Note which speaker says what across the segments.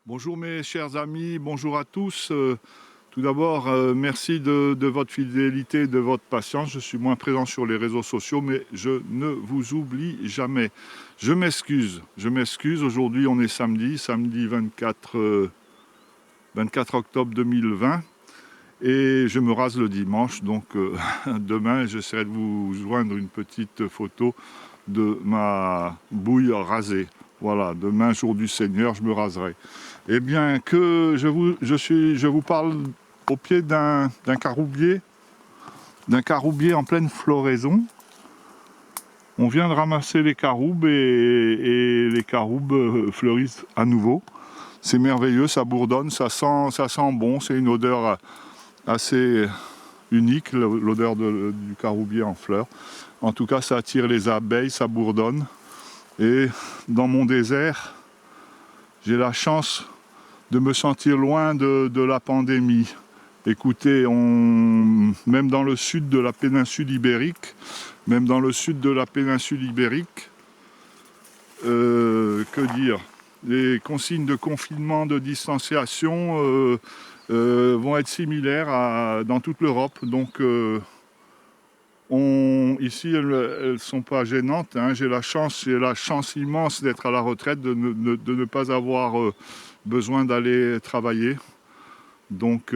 Speaker 1: Bonjour mes chers amis, bonjour à tous. Tout d'abord, merci de votre fidélité, de votre patience. Je suis moins présent sur les réseaux sociaux, mais je ne vous oublie jamais. Je m'excuse. Aujourd'hui, on est samedi 24 octobre 2020. Et je me rase le dimanche, donc demain, j'essaierai de vous joindre une petite photo de ma bouille rasée. Voilà, demain, jour du Seigneur, je me raserai. Eh bien, que je vous parle au pied d'un caroubier en pleine floraison. On vient de ramasser les caroubes et les caroubes fleurissent à nouveau. C'est merveilleux, ça bourdonne, ça sent bon, c'est une odeur assez unique, l'odeur du caroubier en fleurs. En tout cas, ça attire les abeilles, ça bourdonne. Et dans mon désert, j'ai la chance de me sentir loin de la pandémie. Écoutez, même dans le sud de la péninsule ibérique, que dire, les consignes de confinement, de distanciation vont être similaires dans toute l'Europe. Donc, ici, elles ne sont pas gênantes. Hein. J'ai la chance immense d'être à la retraite, de ne pas avoir besoin d'aller travailler. Donc,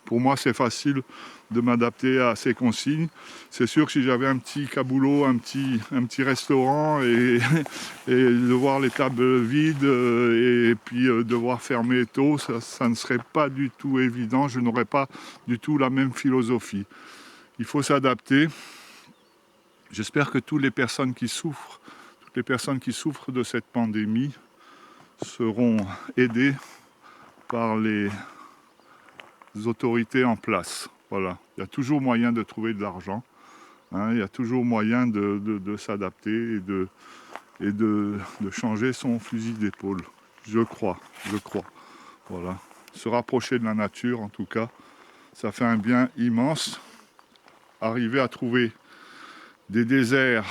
Speaker 1: pour moi, c'est facile de m'adapter à ces consignes. C'est sûr que si j'avais un petit caboulot, un petit restaurant et de voir les tables vides et puis devoir fermer tôt, ça ne serait pas du tout évident. Je n'aurais pas du tout la même philosophie. Il faut s'adapter. J'espère que toutes les personnes qui souffrent de cette pandémie seront aidées par les autorités en place. Voilà. Il y a toujours moyen de trouver de l'argent. Hein, il y a toujours moyen de s'adapter et de changer son fusil d'épaule. Je crois. Voilà. Se rapprocher de la nature, en tout cas, ça fait un bien immense. Arriver à trouver des déserts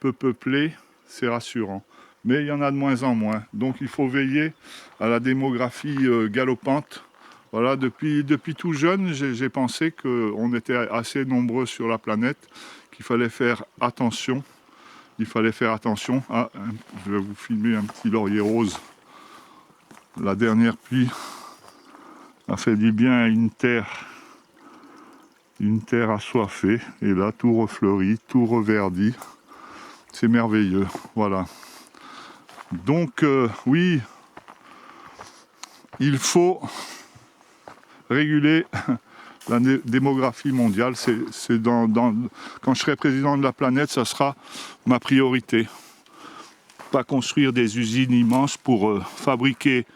Speaker 1: peu peuplés, c'est rassurant. Mais il y en a de moins en moins. Donc il faut veiller à la démographie galopante. Voilà, depuis tout jeune, j'ai pensé qu'on était assez nombreux sur la planète, qu'il fallait faire attention. Ah, je vais vous filmer un petit laurier rose. La dernière pluie a fait du bien à une terre assoiffée. Et là, tout refleurit, tout reverdit. C'est merveilleux, voilà. Donc, oui, il faut réguler la démographie mondiale. Quand je serai président de la planète, ça sera ma priorité. Pas construire des usines immenses pour fabriquer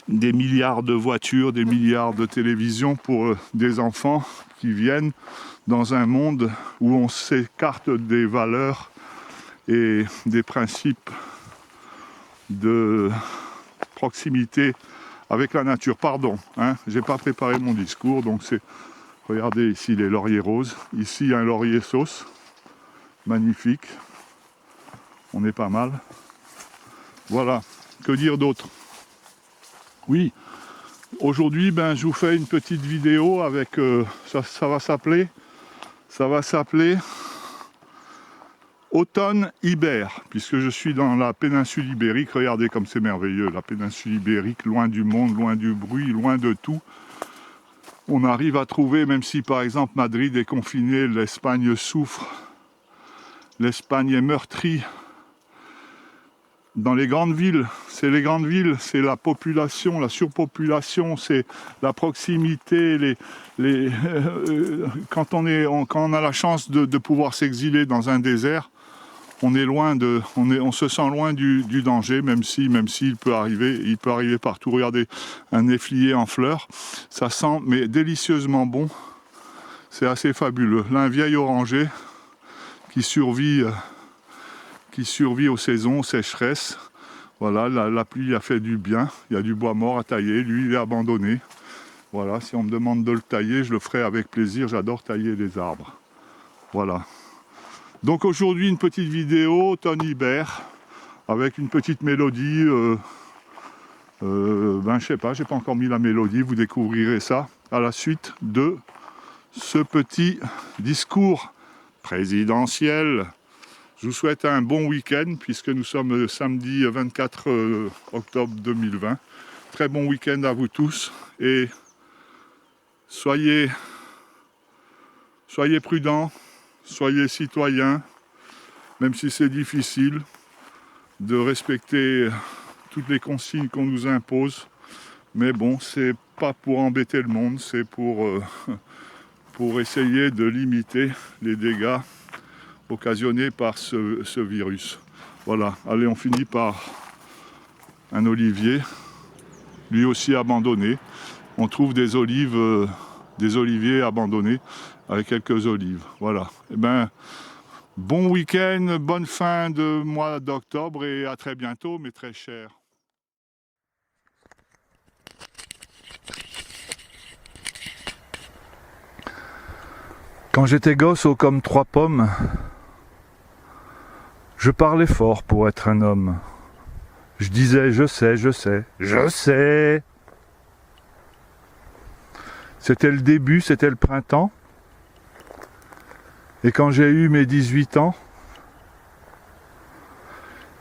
Speaker 1: des milliards de voitures, des milliards de télévisions pour des enfants qui viennent dans un monde où on s'écarte des valeurs et des principes de proximité avec la nature. Pardon, hein, j'ai pas préparé mon discours, donc c'est... Regardez ici les lauriers roses. Ici un laurier sauce, magnifique. On est pas mal. Voilà, que dire d'autre? Oui, aujourd'hui, je vous fais une petite vidéo avec... ça va s'appeler Automne Ibère, puisque je suis dans la péninsule ibérique. Regardez comme c'est merveilleux, la péninsule ibérique, loin du monde, loin du bruit, loin de tout. On arrive à trouver, même si par exemple Madrid est confinée, l'Espagne souffre, l'Espagne est meurtrie. Dans les grandes villes, c'est la population, la surpopulation, c'est la proximité. Quand on a la chance de pouvoir s'exiler dans un désert, on se sent loin du danger, même s'il peut arriver partout. Regardez, un néflier en fleurs, ça sent mais délicieusement bon. C'est assez fabuleux. Là, un vieil oranger qui survit aux saisons, aux sécheresses. Voilà, la pluie a fait du bien. Il y a du bois mort à tailler. Lui, il est abandonné. Voilà, si on me demande de le tailler, je le ferai avec plaisir. J'adore tailler les arbres. Voilà. Donc aujourd'hui, une petite vidéo, automne-hiver, avec une petite mélodie je sais pas, j'ai pas encore mis la mélodie, vous découvrirez ça à la suite de ce petit discours présidentiel. Je vous souhaite un bon week-end puisque nous sommes samedi 24 octobre 2020. Très bon week-end à vous tous et soyez prudents, soyez citoyens, même si c'est difficile de respecter toutes les consignes qu'on nous impose. Mais bon, c'est pas pour embêter le monde, c'est pour essayer de limiter les dégâts occasionnés par ce virus. Voilà, allez, on finit par un olivier, lui aussi abandonné. On trouve des oliviers abandonnés avec quelques olives. Voilà. Eh ben, bon week-end, bonne fin de mois d'octobre et à très bientôt, mes très chers.
Speaker 2: Quand j'étais gosse haut comme 3 pommes, je parlais fort pour être un homme. Je disais je sais, je sais, je sais. C'était le début, c'était le printemps. Et quand j'ai eu mes 18 ans,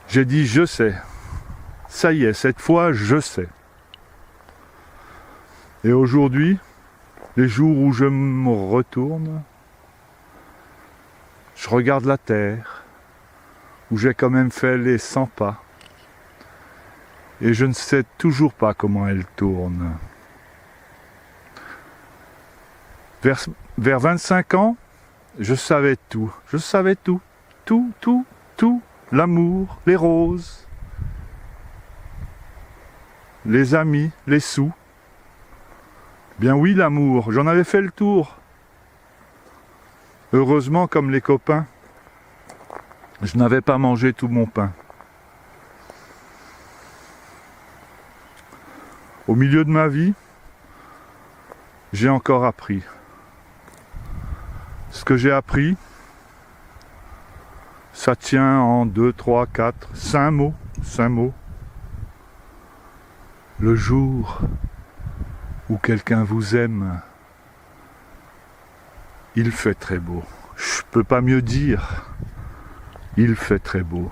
Speaker 2: j'ai dit je sais. Ça y est, cette fois je sais. Et aujourd'hui, les jours où je me retourne, je regarde la terre, où j'ai quand même fait les 100 pas. Et je ne sais toujours pas comment elle tourne. Vers 25 ans, je savais tout. Je savais tout. Tout, tout, tout. L'amour, les roses, les amis, les sous. Bien oui, l'amour, j'en avais fait le tour. Heureusement, comme les copains, je n'avais pas mangé tout mon pain. Au milieu de ma vie, j'ai encore appris. Ce que j'ai appris, ça tient en 2, 3, 4, 5 mots. 5 mots. Le jour où quelqu'un vous aime, il fait très beau. Je peux pas mieux dire. Il fait très beau.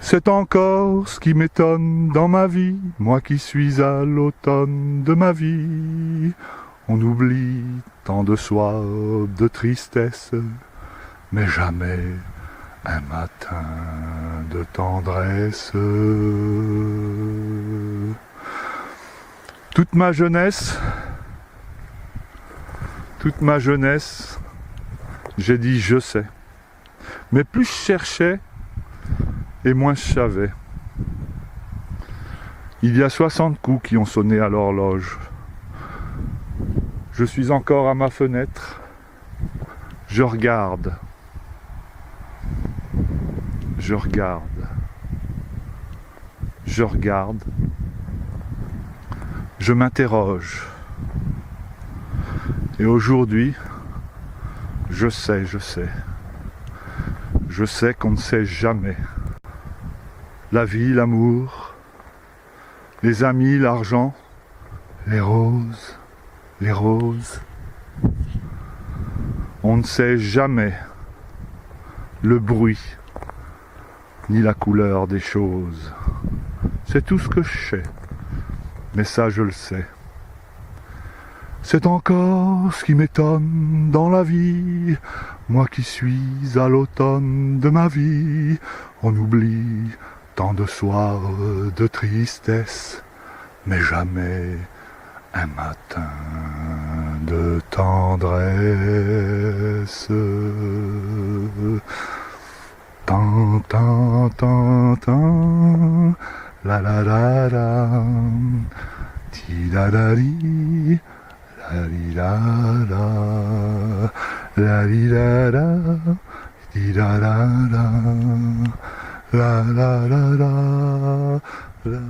Speaker 2: C'est encore ce qui m'étonne dans ma vie, moi qui suis à l'automne de ma vie. On oublie tant de soirs de tristesse, mais jamais un matin de tendresse. Toute ma jeunesse, j'ai dit je sais. Mais plus je cherchais, et moins je savais. Il y a 60 coups qui ont sonné à l'horloge. Je suis encore à ma fenêtre. Je regarde. Je regarde. Je regarde. Je m'interroge. Et aujourd'hui, je sais. Je sais qu'on ne sait jamais. La vie, l'amour, les amis, l'argent, les roses. On ne sait jamais le bruit ni la couleur des choses. C'est tout ce que je sais, mais ça je le sais. C'est encore ce qui m'étonne dans la vie, moi qui suis à l'automne de ma vie. On oublie tant de soirs de tristesse, mais jamais un matin de tendresse. Tan, tan, tan, tan, la la la la, ti da da di, la di da da, la di da da, di da da da, la la la la, la.